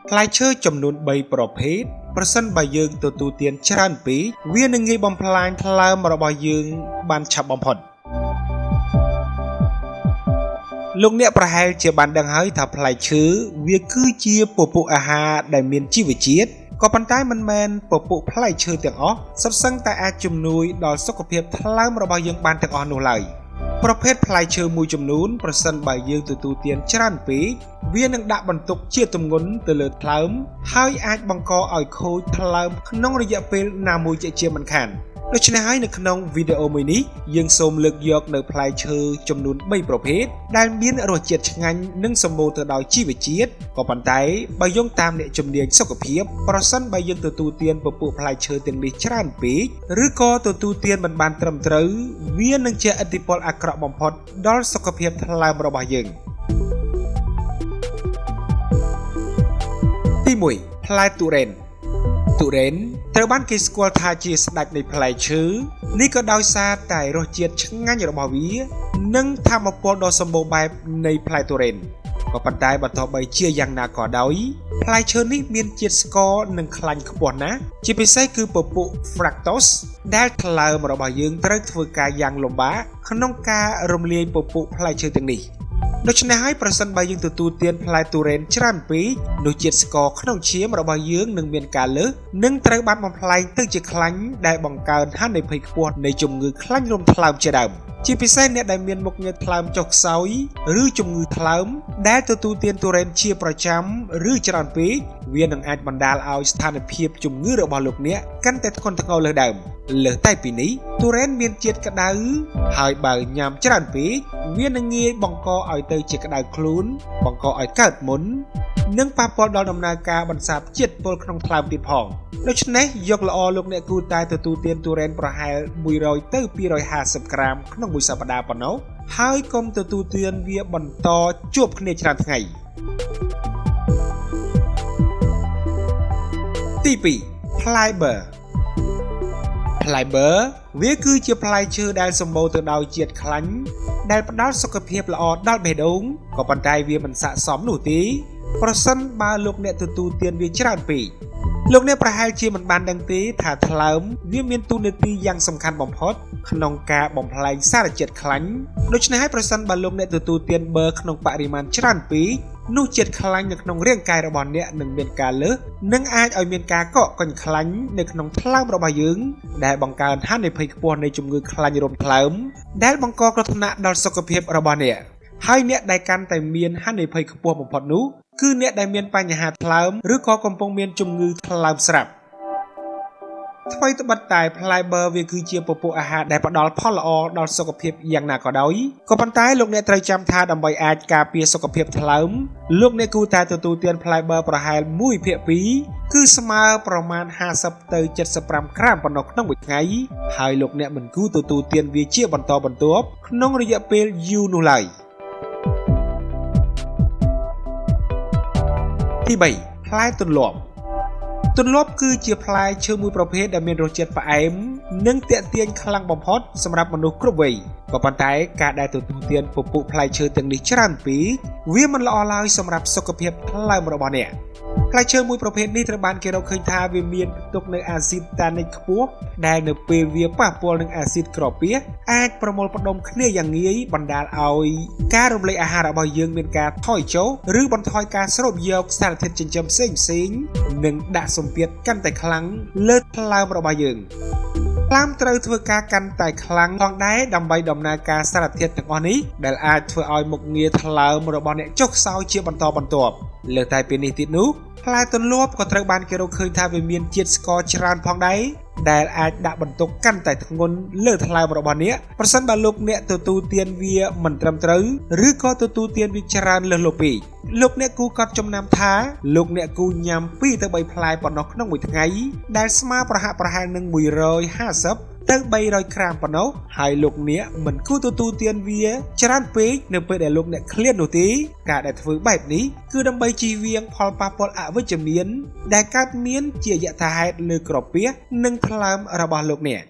ផ្លែឈើចំនួន3ប្រភេទប្រសិនបើយើងទទួលទានច្រើនពេកវានឹងងាយបំផ្លាញថ្លើមរបស់យើងបានឆាប់បំផុតលោកអ្នកប្រហែលជាបានដឹងហើយថាផ្លែឈើវាគឺជាពពុះអាហារដែលមានជីវជាតិក៏ប៉ុន្តែមិនមែនពពុះផ្លែឈើទាំងអស់សុទ្ធសឹងតែអាចជំនួយដល់សុខភាពថ្លើមរបស់យើងបានទាំងអស់នោះឡើយប្រភេទផ្លែឈើមួយចំនួនប្រសិនបើយើងទទួលទានច្រើនពេកវានឹងដាក់បន្ទុកជាទម្ងន់ទៅលើថ្លើមហើយអាចបង្កឲ្យខូចថ្លើមក្នុងរយៈពេលណាមួយជាមិនខានដូច្នេះហើយនៅក្នុងវីដេអូមួយនេះយើងសូមលើកយកនៅផ្លែឈើចំនួន3ប្រភេទដែលមានរសជាតិឆ្ងាញ់និងសម្បូរទៅដោយជីវជាតិក៏ប៉ុន្តែបើយោងតាមអ្នកជំនាញសុខភាពប្រសិនបើយើងទទួលទានពពុះផ្លែឈើទាំងនេះច្រើនពេកឬក៏ទទួលទានមិនបានត្រឹមត្រូវវានឹងជះឥទ្ធិពលអាក្រក់បំផុតដល់សុខភាពថ្លើមរបស់យើងទី1ផ្លែទុរេនត្រូវបានគេស្គាល់ថាជាស្ដេចនៃផ្លែឈើនេះក៏ដោយសារតែរសជាតិឆ្ងាញ់របស់វានិងថាមពលដ៏សម្បូរបែបនៃផ្លែទុរេនក៏ប៉ុន្តែបើទោះបីជាយ៉ាងណាក៏ដោយផ្លែឈើនេះមានជាតិស្ករនិងខ្លាញ់ខ្ពស់ណាស់ជាពិសេសគឺពពុះ fructose ដែលថ្លើមរបស់យើងត្រូវធ្វើការយ៉ាងលំបាកក្នុងការរំលាយពពុះផ្លែឈើទាំងនេះដូច្នេះហើយប្រសិនបើយើងទទួលទានផ្លែទុរេនច្រើនពេកនោះជាតិស្ករក្នុងឈាមរបស់យើងនឹងមានការលើសនិងត្រូវបានបំផ្លែងទៅជាខ្លាញ់ដែលបង្កើនហានិភ័យខ្ពស់នៃជំងឺខ្លាញ់រោមថ្លើមជាដើមជាពិសេសអ្នកដែលមានមុខងារថ្លើមចុះខ្សោយឬជំងឺថ្លើមដែលទទួលទានទុរេនជាប្រចាំឬច្រើនពេកវានឹងអាចបណ្ដាលឲ្យស្ថានភាពជំងឺរបស់លោកអ្នកកាន់តែធ្ងន់ធ្ងរលើសដើមលើសតែពីនេះទុរេនមានជាតិក្តៅហើយបើញ៉ាំច្រើនពេកវានឹងងាយបង្កឲ្យទៅជាក្តៅខ្លួនបង្កឲ្យកើតមុននិងប៉ះពាល់ដល់ដំណើរការបន្សាបជាតិពុលក្នុងថ្លើមទៀតផងដូច្នេះយកល្អលោកអ្នកគួរតែទទួលទានទុរេនប្រហែល100ទៅ250ក្រាមក្នុងមួយសប្តាហ៍ប៉ុណ្ណោះហើយកុំទទួលទានវាបន្តជួបគ្នាច្រើនថ្ងៃទី2ផ្លែបឺវាគឺជាផ្លែឈើដែលសម្បូរទៅដោយជាតិខ្លាញ់ដែលផ្ដល់សុខភាពល្អដល់បេះដូងក៏ប៉ុន្តែវាមិនស័ក្តិសមនោះទេប្រសិនបើលោកអ្នកទទួលទានវាច្រើនពេកលោកអ្នកប្រហែលជាមិនបានដឹងទេថាថ្លើមវាមានតួនាទីយ៉ាងសំខាន់បំផុតក្នុងការបំផ្លែងសារជាតិខ្លាញ់ដូច្នេះហើយប្រសិនបើលោកអ្នកទទួលទានបឺក្នុងបរិមាណច្រើនពេកនោះជាតិខ្លាញ់នៅក្នុងរាងកាយរបស់អ្នកនឹងមានការលើសនិងអាចឲ្យមានការកកកញ្ញខ្លាញ់នៅក្នុងថ្លើមរបស់យើងដែលបង្កើនហានិភ័យខ្ពស់នៃជំងឺខ្លាញ់រោមថ្លើមដែលបង្កគ្រោះថ្នាក់ដល់សុខភាពរបស់អ្នកហើយអ្នកដែលកាន់តែមានហានិភ័យខ្ពស់បំផុតនោះគឺអ្នកដែលមានបញ្ហាថ្លើមឬក៏កំពុងមានជំងឺថ្លើមស្រាប់ថ្មីត្បិតតែផ្លែបឺវាគឺជាពពុះអាហារដែលផ្ដល់ផលល្អដល់សុខភាពយ៉ាងណាក៏ដោយក៏ប៉ុន្តែលោកអ្នកត្រូវចាំថាដើម្បីអាចការពារសុខភាពថ្លើមលោកអ្នកគួរតែទទួលទានផ្លែបឺប្រហែល1/2គឺស្មើប្រមាណ50ទៅ75ក្រាមប៉ុណ្ណោះក្នុងមួយថ្ងៃហើយលោកអ្នកមិនគួរទទួលទានវាជាបន្តបន្ទាប់ក្នុងរយៈពេលយូរនោះឡើយទី3ផ្លែទន្លាប់គឺជាផ្លែឈើមួយប្រភេទដែលមានរសជាតិផ្អែមនិងទាក់ទាញខ្លាំងបំផុតសម្រាប់មនុស្សគ្រប់វ័យក៏ប៉ុន្តែការដែលទទួលទានពពុះផ្លែឈើទាំងនេះច្រើនពេកវាមិនល្អឡើយសម្រាប់សុខភាពថ្លើមរបស់អ្នកផ្លែឈើមួយប្រភេទនេះត្រូវបានគេរកឃើញថាវាមានផ្ទុកនូវអាស៊ីតតានិកខ្ពស់ដែលនៅពេលវាប៉ះពាល់នឹងអាស៊ីតក្រពះអាចប្រមូលផ្ដុំគ្នាយ៉ាងងាយបណ្ដាលឲ្យការរំលាយអាហាររបស់យើងមានការថយចុះឬបន្ថយការស្រូបយកសារធាតុចិញ្ចឹមផ្សេងៗនិងដាក់សម្ពាធកាន់តែខ្លាំងលើថ្លើមរបស់យើងថ្លើមត្រូវធ្វើការកាន់តែខ្លាំងផងដែរដើម្បីដំណើរការសារធាតុទាំងអស់នេះដែលអាចធ្វើឲ្យមុខងារថ្លើមរបស់អ្នកចុះខ្សោយជាបន្តបន្ទាប់លើតែពីនេះទៀតនោះផ្លែទន្លាប់ក៏ត្រូវបានគេរកឃើញថាវាមានជាតិស្ករច្រើនផងដែរដែលអាចដាក់បន្ទុកកាន់តែធ្ងន់លើថ្លើមរបស់អ្នកប្រសិនបើលោកអ្នកទទួលទានវាមិនត្រឹមត្រូវឬក៏ទទួលទានវាច្រើនលើសលប់ពេកលោកអ្នកគួរកត់ចំណាំថាលោកអ្នកគួរញ៉ាំ2ទៅ3ផ្លែប៉ុណ្ណោះក្នុងមួយថ្ងៃដែលស្មើប្រហាក់ប្រហែលនឹង150ទៅ300ក្រាមប៉ុណ្ណោះហើយលោកអ្នកមិនគួរទទួលទានវាច្រើនពេកនៅពេលដែលលោកអ្នកឃ្លាននោះទេការដែលធ្វើបែបនេះគឺដើម្បីជៀសវាងផលប៉ះពាល់អវិជ្ជមានដែលកើតមានជាយថាហេតុលើក្រពះនិងថ្លើមរបស់លោកអ្នក